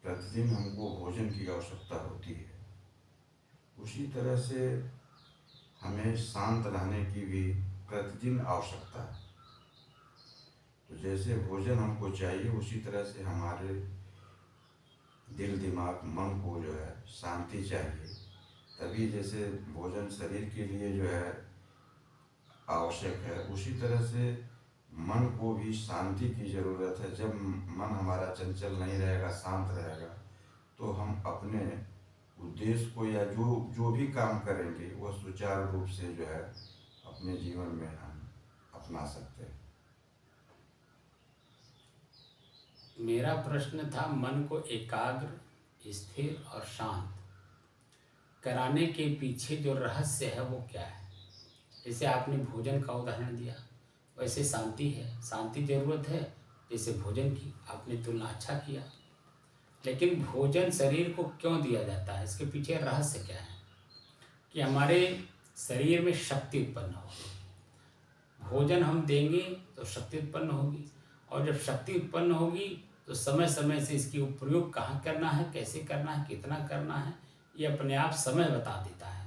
प्रतिदिन हमको भोजन की आवश्यकता होती है, उसी तरह से हमें शांत रहने की भी प्रतिदिन आवश्यकता है। तो जैसे भोजन हमको चाहिए, उसी तरह से हमारे दिल दिमाग मन को जो है शांति चाहिए। तभी जैसे भोजन शरीर के लिए जो है आवश्यक है, उसी तरह से मन को भी शांति की ज़रूरत है। जब मन हमारा चंचल नहीं रहेगा, शांत रहेगा, तो हम अपने उद्देश्य को या जो भी काम करेंगे वह सुचारू रूप से जो है अपने जीवन में हम अपना सकते हैं। मेरा प्रश्न था मन को एकाग्र, स्थिर और शांत कराने के पीछे जो रहस्य है वो क्या है। जैसे आपने भोजन का उदाहरण दिया, वैसे शांति है, शांति जरूरत है। जैसे भोजन की आपने तुलना अच्छा किया, लेकिन भोजन शरीर को क्यों दिया जाता है, इसके पीछे रहस्य क्या है कि हमारे शरीर में शक्ति उत्पन्न होगी। भोजन हम देंगे तो शक्ति उत्पन्न होगी, और जब शक्ति उत्पन्न होगी तो समय समय से इसकी उपयोग कहाँ करना है, कैसे करना है, कितना करना है, ये अपने आप समय बता देता है।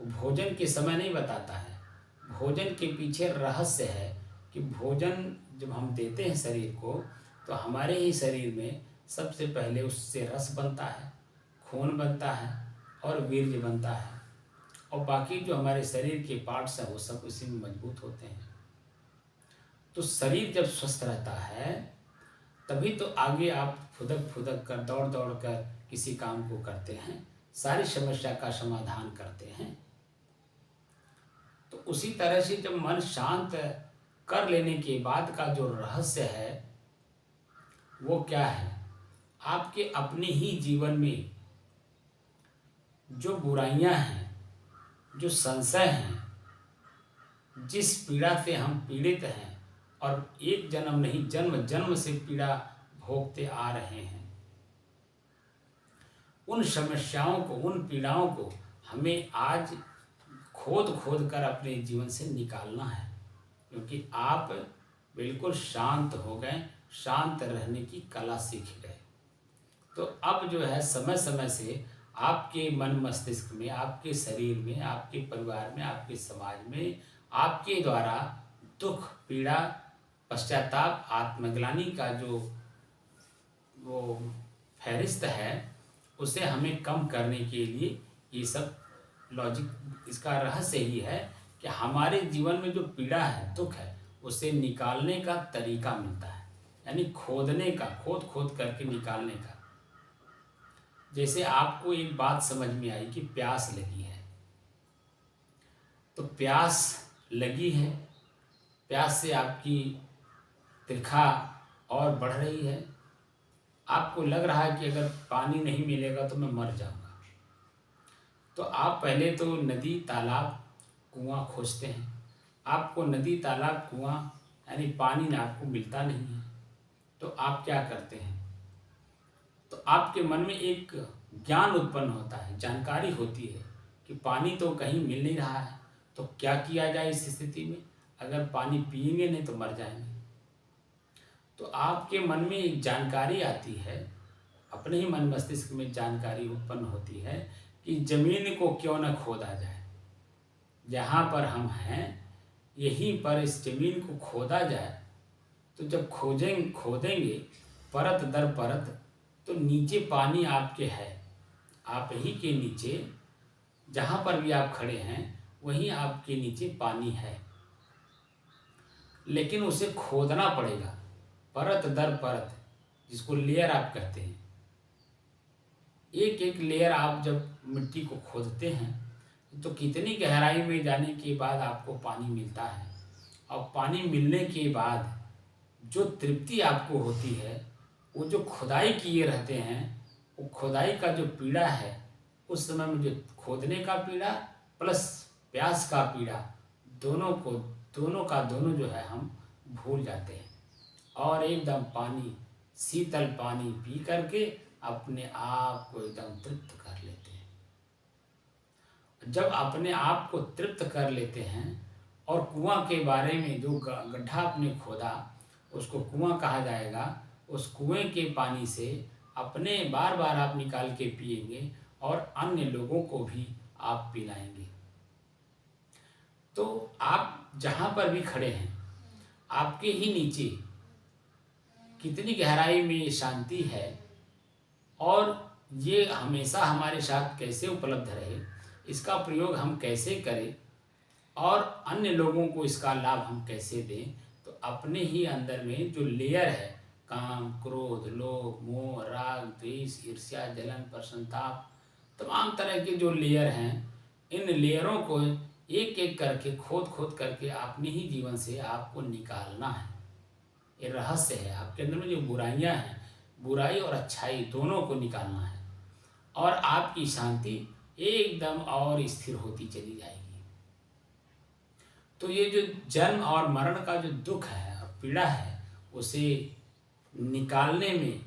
वो भोजन के समय नहीं बताता है। भोजन के पीछे रहस्य है कि भोजन जब हम देते हैं शरीर को, तो हमारे ही शरीर में सबसे पहले उससे रस बनता है, खून बनता है और वीर्य बनता है, और बाकी जो हमारे शरीर के पार्ट्स हैं वो सब उसी में मजबूत होते हैं। तो शरीर जब स्वस्थ रहता है तभी तो आगे आप फुदक फुदक कर, दौड़ दौड़ कर किसी काम को करते हैं, सारी समस्या का समाधान करते हैं। तो उसी तरह से जब मन शांत कर लेने के बाद का जो रहस्य है वो क्या है, आपके अपने ही जीवन में जो बुराइयां हैं, जो संशय हैं, जिस पीड़ा से हम पीड़ित हैं और एक जन्म नहीं जन्म जन्म से पीड़ा भोगते आ रहे हैं, उन समस्याओं को, उन पीड़ाओं को हमें आज खोद खोद कर अपने जीवन से निकालना है। क्योंकि आप बिल्कुल शांत हो गए, शांत रहने की कला सीख गए। तो अब जो है समय समय से आपके मन मस्तिष्क में, आपके शरीर में, आपके परिवार में, आपके समाज में आपके द्वारा दुख, पीड़ा, पश्चाताप, आत्मग्लानि का जो वो फहरिस्त है, उसे हमें कम करने के लिए ये सब लॉजिक, इसका रहस्य ही है कि हमारे जीवन में जो पीड़ा है, दुख है, उसे निकालने का तरीका मिलता है। यानी खोदने का, खोद खोद करके निकालने का। जैसे आपको एक बात समझ में आई कि प्यास लगी है, तो प्यास लगी है, प्यास से आपकी तृष्णा और बढ़ रही है, आपको लग रहा है कि अगर पानी नहीं मिलेगा तो मैं मर जाऊंगा, तो आप पहले तो नदी तालाब कुआं खोजते हैं। आपको नदी तालाब कुआं यानी पानी ना आपको मिलता नहीं है, तो आप क्या करते हैं? तो आपके मन में एक ज्ञान उत्पन्न होता है, जानकारी होती है कि पानी तो कहीं मिल नहीं रहा है, तो क्या किया जाए इस स्थिति में? अगर पानी पिएंगे नहीं तो मर जाएंगे। तो आपके मन में एक जानकारी आती है, अपने ही मन मस्तिष्क में जानकारी उत्पन्न होती है कि जमीन को क्यों न खोदा जाए। जहाँ पर हम हैं यहीं पर इस जमीन को खोदा जाए। तो जब खोदेंगे परत दर परत, तो नीचे पानी आपके है, आप ही के नीचे जहाँ पर भी आप खड़े हैं वहीं आपके नीचे पानी है, लेकिन उसे खोदना पड़ेगा परत दर परत, जिसको लेयर आप कहते हैं। एक एक लेयर आप जब मिट्टी को खोदते हैं तो कितनी गहराई में जाने के बाद आपको पानी मिलता है, और पानी मिलने के बाद जो तृप्ति आपको होती है, वो जो खुदाई किए रहते हैं, वो खुदाई का जो पीड़ा है, उस समय में जो खोदने का पीड़ा प्लस प्यास का पीड़ा, दोनों जो है हम भूल जाते हैं, और एकदम पानी, शीतल पानी पी करके अपने आप को एकदम तृप्त कर लेते हैं। जब अपने आप को तृप्त कर लेते हैं, और कुआं के बारे में जो गड्ढा आपने खोदा उसको कुआं कहा जाएगा, उस कुएं के पानी से अपने बार बार आप निकाल के पिएंगे और अन्य लोगों को भी आप पिलाएंगे। तो आप जहाँ पर भी खड़े हैं, आपके ही नीचे कितनी गहराई में शांति है, और ये हमेशा हमारे साथ कैसे उपलब्ध रहे, इसका प्रयोग हम कैसे करें और अन्य लोगों को इसका लाभ हम कैसे दें। तो अपने ही अंदर में जो लेयर है, काम, क्रोध, लोभ, मोह, राग, द्वेष, ईर्ष्या, जलन, प्रसन्नताप, तमाम तरह के जो लेयर हैं, इन लेयरों को एक एक करके खोद करके अपने ही जीवन से आपको निकालना है। ये रहस्य है, आपके अंदर में जो बुराइयां हैं, बुराई और अच्छाई दोनों को निकालना है, और आपकी शांति एकदम और स्थिर होती चली जाएगी। तो ये जो जन्म और मरण का जो दुख है और पीड़ा है, उसे निकालने में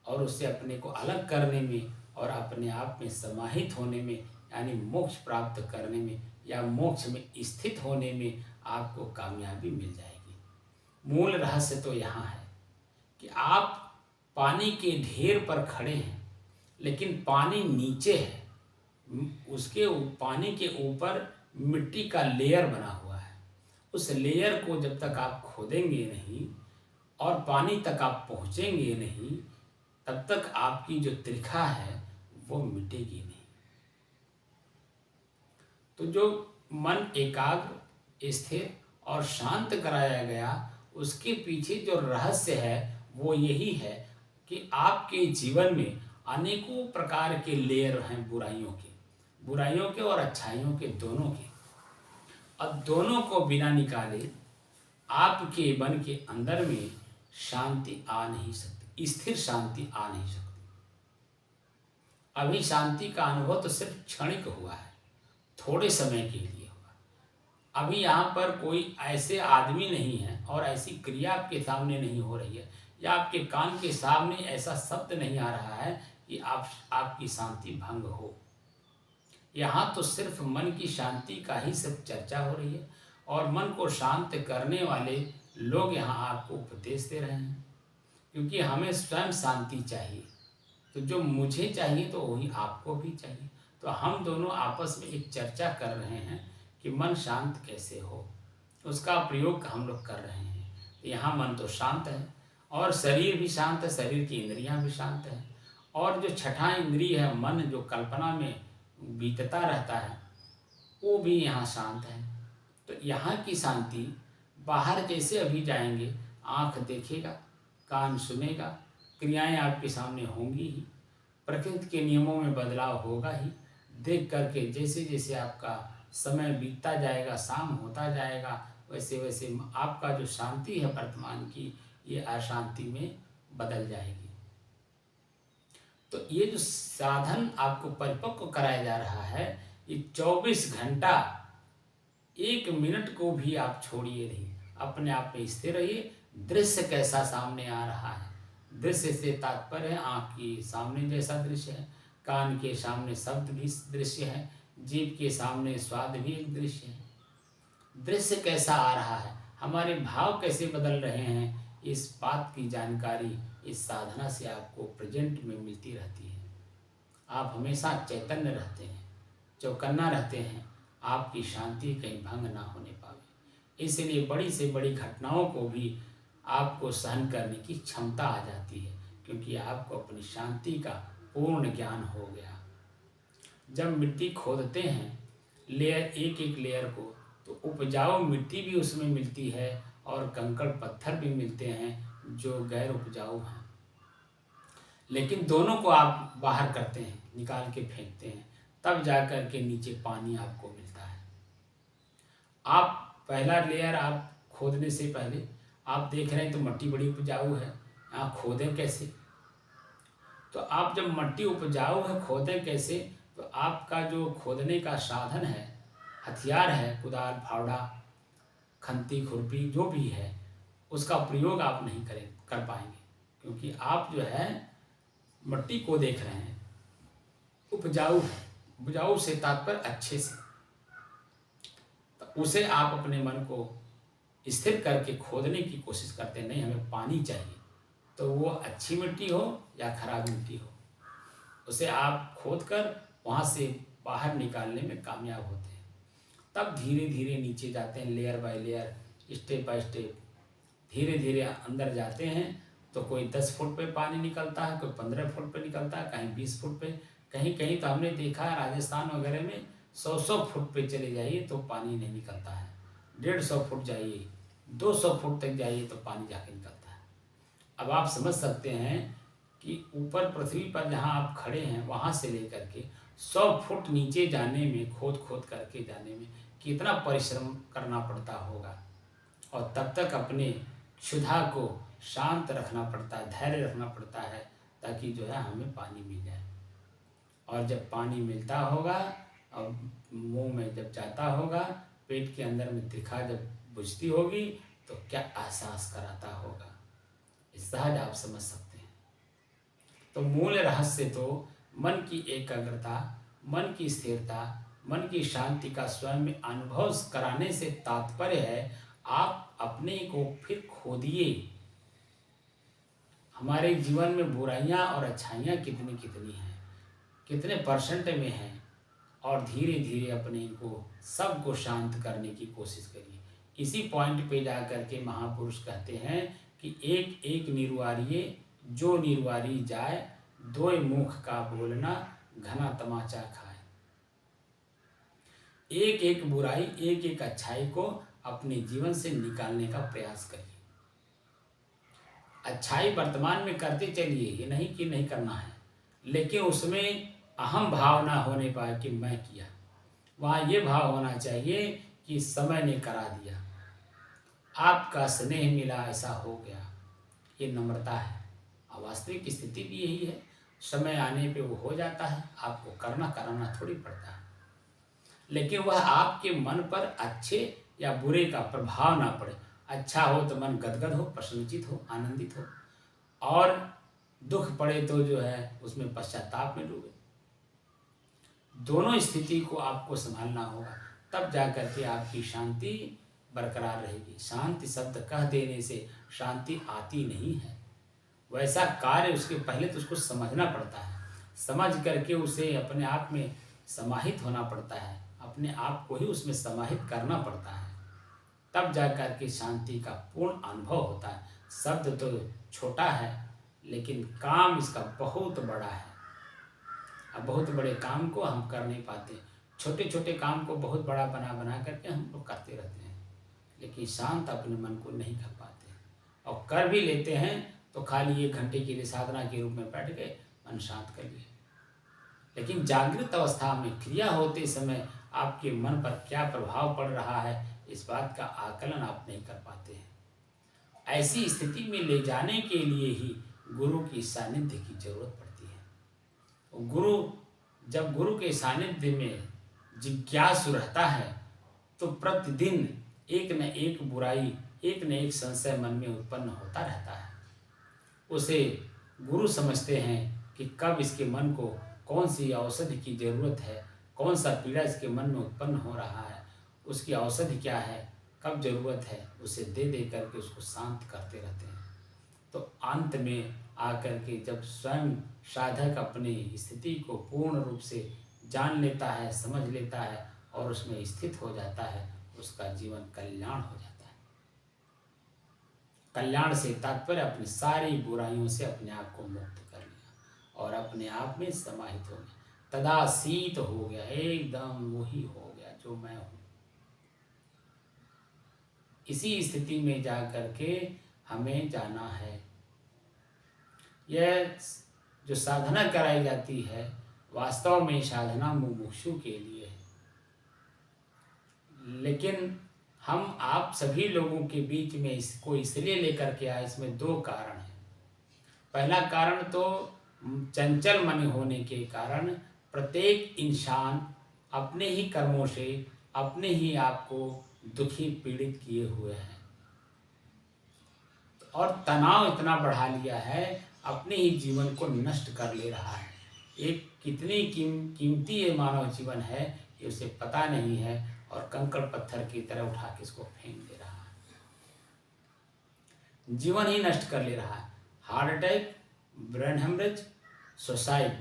और उससे अपने को अलग करने में और अपने आप में समाहित होने में, यानी मोक्ष प्राप्त करने में या मोक्ष में स्थित होने में आपको कामयाबी मिल जाएगी। मूल रहस्य तो यहाँ है कि आप पानी के ढेर पर खड़े हैं, लेकिन पानी नीचे है, उसके पानी के ऊपर मिट्टी का लेयर बना हुआ है। उस लेयर को जब तक आप खोदेंगे नहीं और पानी तक आप पहुँचेंगे नहीं, तब तक आपकी जो त्रिखा है वो मिटेगी नहीं। तो जो मन एकाग्र, स्थिर और शांत कराया गया, उसके पीछे जो रहस्य है वो यही है कि आपके जीवन में अनेकों प्रकार के लेयर हैं, बुराइयों के और अच्छाइयों के, दोनों के, और दोनों को बिना निकाले आपके मन के अंदर में शांति आ नहीं सकती, स्थिर शांति आ नहीं सकती। अभी शांति का अनुभव तो सिर्फ क्षणिक हुआ है, थोड़े समय के लिए हुआ। अभी यहाँ पर कोई ऐसे आदमी नहीं है और ऐसी क्रिया आपके सामने नहीं हो रही है, या आपके कान के सामने ऐसा शब्द नहीं आ रहा है कि आपकी शांति भंग हो। यहाँ तो सिर्फ मन की शांति का ही सिर्फ चर्चा हो रही है, और मन को शांत करने वाले लोग यहाँ आपको उपदेश दे रहे हैं, क्योंकि हमें स्वयं शांति चाहिए। तो जो मुझे चाहिए तो वही आपको भी चाहिए। तो हम दोनों आपस में एक चर्चा कर रहे हैं कि मन शांत कैसे हो, उसका प्रयोग हम लोग कर रहे हैं। यहाँ मन तो शांत है और शरीर भी शांत है, शरीर की इंद्रियां भी शांत हैं, और जो छठा इंद्रिय है मन, जो कल्पना में बीतता रहता है, वो भी यहाँ शांत है। तो यहाँ की शांति, बाहर जैसे अभी जाएंगे, आँख देखेगा, कान सुनेगा, क्रियाएं आपके सामने होंगी ही, प्रकृति के नियमों में बदलाव होगा ही। देख करके जैसे जैसे आपका समय बीतता जाएगा, शाम होता जाएगा, वैसे वैसे आपका जो शांति है वर्तमान की, ये अशांति में बदल जाएगी। तो ये जो साधन आपको परिपक्व कराया जा रहा है, ये 24 घंटा 1 मिनट को भी आप छोड़िए नहीं, अपने आप में स्थिर रहिए। दृश्य कैसा सामने आ रहा है, दृश्य से तात्पर्य है आँख के सामने जैसा दृश्य है, कान के सामने शब्द भी दृश्य है, जीभ के सामने स्वाद भी एक दृश्य है। दृश्य कैसा आ रहा है, हमारे भाव कैसे बदल रहे हैं, इस बात की जानकारी इस साधना से आपको प्रेजेंट में मिलती रहती है। आप हमेशा चैतन्य रहते हैं, चौकन्ना रहते हैं, आपकी शांति कहीं भंग ना होने पावे। इसलिए बड़ी से बड़ी घटनाओं को भी आपको सहन करने की क्षमता आ जाती है, क्योंकि आपको अपनी शांति का पूर्ण ज्ञान हो गया। जब मिट्टी खोदते हैं लेयर एक एक लेयर को, तो उपजाऊ मिट्टी भी उसमें मिलती है और कंकड़ पत्थर भी मिलते हैं जो गैर उपजाऊ हैं। लेकिन दोनों को आप बाहर करते हैं, निकाल के फेंकते हैं, तब जाकर के नीचे पानी आपको मिलता है। आप पहला लेयर आप खोदने से पहले आप देख रहे हैं तो मिट्टी बड़ी उपजाऊ है, यहाँ खोदें कैसे? तो आप जब मिट्टी उपजाऊ है खोदें कैसे? तो आपका जो खोदने का साधन है, हथियार है, कुदाल, फावड़ा, खंती, खुरपी जो भी है, उसका प्रयोग आप नहीं कर पाएंगे, क्योंकि आप जो है मिट्टी को देख रहे हैं, उपजाऊ है। उपजाऊ से तात्पर्य अच्छे से, तो उसे आप अपने मन को स्थिर करके खोदने की कोशिश करते हैं। नहीं, हमें पानी चाहिए, तो वो अच्छी मिट्टी हो या खराब मिट्टी हो, उसे आप खोद कर वहाँ से बाहर निकालने में कामयाब होते हैं। तब धीरे धीरे नीचे जाते हैं, layer by layer, step by step, धीरे धीरे अंदर जाते हैं। तो कोई 10 फुट पे पानी निकलता है, कोई 15 फुट पे निकलता है, कहीं 20 फुट पे, कहीं कहीं तो हमने देखा है राजस्थान वगैरह में 100 फुट पे चले जाइए तो पानी नहीं निकलता है, 150 फुट जाइए, 200 फुट तक जाइए तो पानी जाके निकलता है। अब आप समझ सकते हैं कि ऊपर पृथ्वी पर जहाँ आप खड़े हैं, वहाँ से लेकर के 100 फुट नीचे जाने में, खोद करके जाने में कितना परिश्रम करना पड़ता होगा, और तब तक अपने क्षुधा को शांत रखना पड़ता है, धैर्य रखना पड़ता है, ताकि जो है हमें पानी मिल जाए। और जब पानी मिलता होगा और मुंह में जब जाता होगा, पेट के अंदर में त्रिखा जब बुझती होगी, तो क्या एहसास कराता होगा, इस सहज आप समझ सकते हैं। तो मूल रहस्य तो मन की एकाग्रता, मन की स्थिरता, मन की शांति का स्वयं में अनुभव कराने से तात्पर्य है आप अपने को फिर खोदिए। हमारे जीवन में बुराइयां और अच्छाइयां कितनी कितनी हैं, कितने परसेंट में हैं, और धीरे धीरे अपने को सबको शांत करने की कोशिश करिए। इसी पॉइंट पे जा कर के महापुरुष कहते हैं कि एक एक निर्वारिये जो निर्वारी जाए, दोय मुख का बोलना घना तमाचा खाए। एक एक बुराई, एक एक अच्छाई को अपने जीवन से निकालने का प्रयास करिए। अच्छाई वर्तमान में करते चलिए, ये नहीं कि नहीं करना है, लेकिन उसमें अहम भाव ना होने पाए कि मैं किया। वहाँ ये भाव होना चाहिए कि समय ने करा दिया, आपका स्नेह मिला, ऐसा हो गया। ये नम्रता है। और वास्तविक स्थिति भी यही है, समय आने पे वो हो जाता है, आपको करना कराना थोड़ी पड़ता है, लेकिन वह आपके मन पर अच्छे या बुरे का प्रभाव ना पड़े। अच्छा हो तो मन गदगद हो, प्रसन्नचित हो, आनंदित हो, और दुख पड़े तो जो है उसमें पश्चाताप में डूबे। दोनों स्थिति को आपको संभालना होगा, तब जाकर के आपकी शांति बरकरार रहेगी। शांति शब्द कह देने से शांति आती नहीं है, वैसा कार्य उसके पहले तो उसको समझना पड़ता है, समझ करके उसे अपने आप में समाहित होना पड़ता है, अपने आप को ही उसमें समाहित करना पड़ता है, तब जाकर के शांति का पूर्ण अनुभव होता है। शब्द तो छोटा है, लेकिन काम इसका बहुत बड़ा है। अब बहुत बड़े काम को हम कर नहीं पाते, छोटे छोटे काम को बहुत बड़ा बना बना करके हम लोग करते रहते हैं, लेकिन शांत अपने मन को नहीं कर पाते, और कर भी लेते हैं तो खाली 1 घंटे के लिए साधना के रूप में बैठ गए, मन शांत कर लिए, लेकिन जागृत अवस्था में क्रिया होते समय आपके मन पर क्या प्रभाव पड़ रहा है, इस बात का आकलन आप नहीं कर पाते हैं। ऐसी स्थिति में ले जाने के लिए ही गुरु की सानिध्य की जरूरत पड़ती है। जब गुरु के सानिध्य में जिज्ञासु रहता है तो प्रतिदिन एक न एक बुराई, एक न एक संशय मन में उत्पन्न होता रहता है। उसे गुरु समझते हैं कि कब इसके मन को कौन सी औषधि की जरूरत है, कौन सा पीड़ा इसके मन में उत्पन्न हो रहा है, उसकी औषधि क्या है, कब जरूरत है, उसे दे दे करके उसको शांत करते रहते हैं। तो अंत में आकर के जब स्वयं साधक अपनी स्थिति को पूर्ण रूप से जान लेता है, समझ लेता है और उसमें स्थित हो जाता है, उसका जीवन कल्याण हो जाता है। कल्याण से तात्पर्य अपनी सारी बुराइयों से अपने आप को मुक्त कर लिया और अपने आप में समाहित हो गया, तदासीत हो गया, एकदम वही हो गया जो मैं हूँ। इसी स्थिति में जा करके हमें जाना है। यह जो साधना कराई जाती है वास्तव में साधना मुमुक्षु के लिए है, लेकिन हम आप सभी लोगों के बीच में इसको इसलिए लेकर के आए। इसमें दो कारण हैं। पहला कारण तो चंचल मन होने के कारण प्रत्येक इंसान अपने ही कर्मों से अपने ही आप को दुखी पीड़ित किए हुए हैं और तनाव इतना बढ़ा लिया है, अपने ही जीवन को नष्ट कर ले रहा है। एक कितनी कीमती ये मानव जीवन है ये उसे पता नहीं है और कंकड़ पत्थर की तरह उठा के इसको फेंक दे रहा है, जीवन ही नष्ट कर ले रहा है। Heart attack, brain haemorrhage, suicide,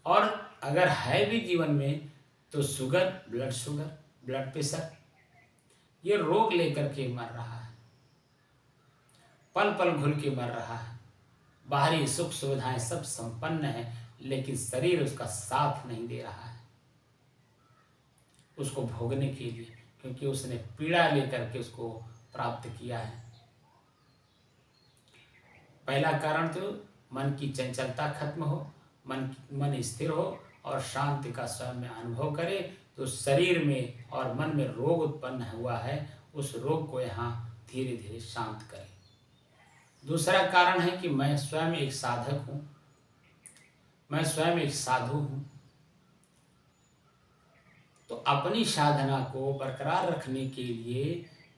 और अगर है भी जीवन में तो शुगर, ब्लड प्रेशर, ये रोग लेकर के मर रहा है, पल पल घुल के मर रहा है। बाहरी सुख सुविधाएं सब संपन्न है लेकिन शरीर उसका साथ नहीं दे रहा है उसको भोगने के लिए, क्योंकि उसने पीड़ा लेकर के उसको प्राप्त किया है। पहला कारण तो मन की चंचलता खत्म हो, मन स्थिर हो और शांति का स्वयं में अनुभव करे तो शरीर में और मन में रोग उत्पन्न हुआ है उस रोग को यहाँ धीरे धीरे शांत करे। दूसरा कारण है कि मैं स्वयं एक साधक हूँ, मैं स्वयं एक साधु हूँ, तो अपनी साधना को बरकरार रखने के लिए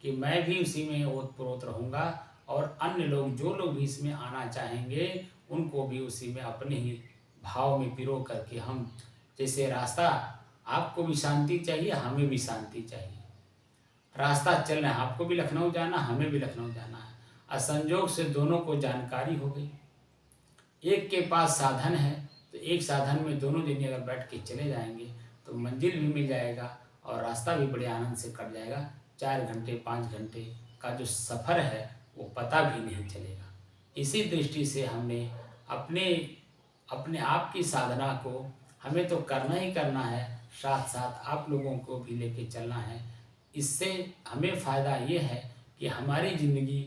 कि मैं भी उसी में ओतप्रोत रहूँगा और अन्य लोग जो लोग भी इसमें आना चाहेंगे उनको भी उसी में अपने ही भाव में पिरो करके, हम जैसे रास्ता, आपको भी शांति चाहिए, हमें भी शांति चाहिए, रास्ता चलना है, आपको भी लखनऊ जाना, हमें भी लखनऊ जाना है। असंजोग से दोनों को जानकारी हो गई, एक के पास साधन है तो एक साधन में दोनों जने अगर बैठ के चले जाएंगे तो मंजिल भी मिल जाएगा और रास्ता भी बड़े आनंद से कट जाएगा। 4 घंटे 5 घंटे का जो सफ़र है वो पता भी नहीं चलेगा। इसी दृष्टि से हमने अपने आप की साधना को हमें तो करना ही करना है, साथ साथ आप लोगों को भी लेके चलना है। इससे हमें फ़ायदा ये है कि हमारी ज़िंदगी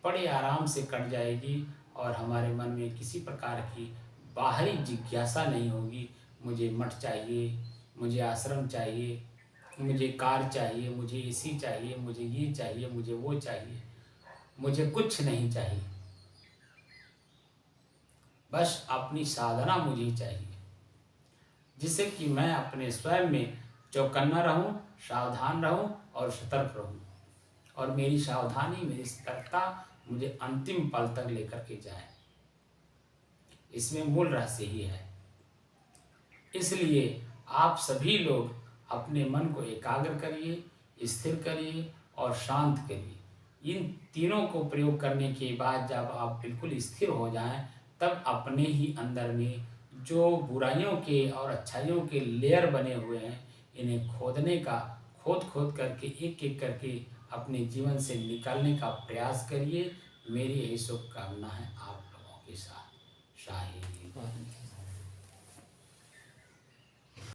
बड़े आराम से कट जाएगी और हमारे मन में किसी प्रकार की बाहरी जिज्ञासा नहीं होगी। मुझे मठ चाहिए, मुझे आश्रम चाहिए, मुझे कार चाहिए, मुझे एसी चाहिए, मुझे ये चाहिए, मुझे वो चाहिए, मुझे कुछ नहीं चाहिए, बस अपनी साधना मुझे चाहिए, जिससे कि मैं अपने स्वयं में चौकन्ना रहूं, सावधान रहूं और सतर्क रहूं और मेरी सावधानी, मेरी सतर्कता मुझे अंतिम पल तक लेकर के जाए। इसमें मूल रहस्य ही है। इसलिए आप सभी लोग अपने मन को एकाग्र करिए, स्थिर करिए और शांत करिए। इन तीनों को प्रयोग करने के बाद जब आप बिल्कुल स्थिर हो जाएं, तब अपने ही अंदर में जो बुराइयों के और अच्छाइयों के लेयर बने हुए हैं, इन्हें खोदने का, खोद करके एक एक करके अपने जीवन से निकालने का प्रयास करिए। मेरी यही शुभकामना है आप लोगों के साथ। शाही।